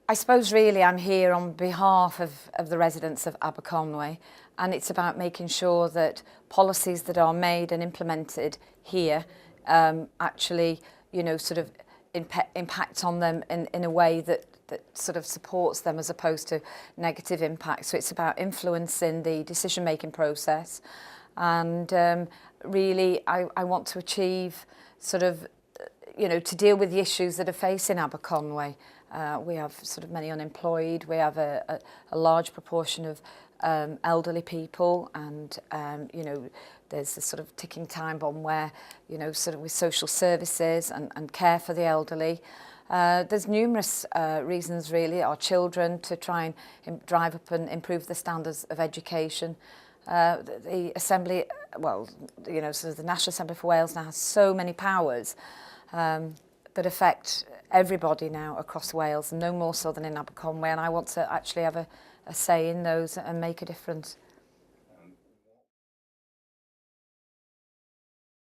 I suppose really I'm here on behalf of the residents of Aberconwy, and it's about making sure that policies that are made and implemented here actually, you know, sort of impact on them in a way that sort of supports them as opposed to negative impact. So it's about influencing the decision-making process, and really I want to achieve sort of, you know, to deal with the issues that are facing Aberconwy. We have sort of many unemployed, we have a large proportion of elderly people, and you know, there's this sort of ticking time bomb where, you know, sort of with social services and care for the elderly. There's numerous reasons really, our children, to try and drive up and improve the standards of education. The Assembly, well, you know, sort of the National Assembly for Wales now has so many powers that affect everybody now across Wales, no more so than in Aberconwy, and I want to actually have a say in those and make a difference.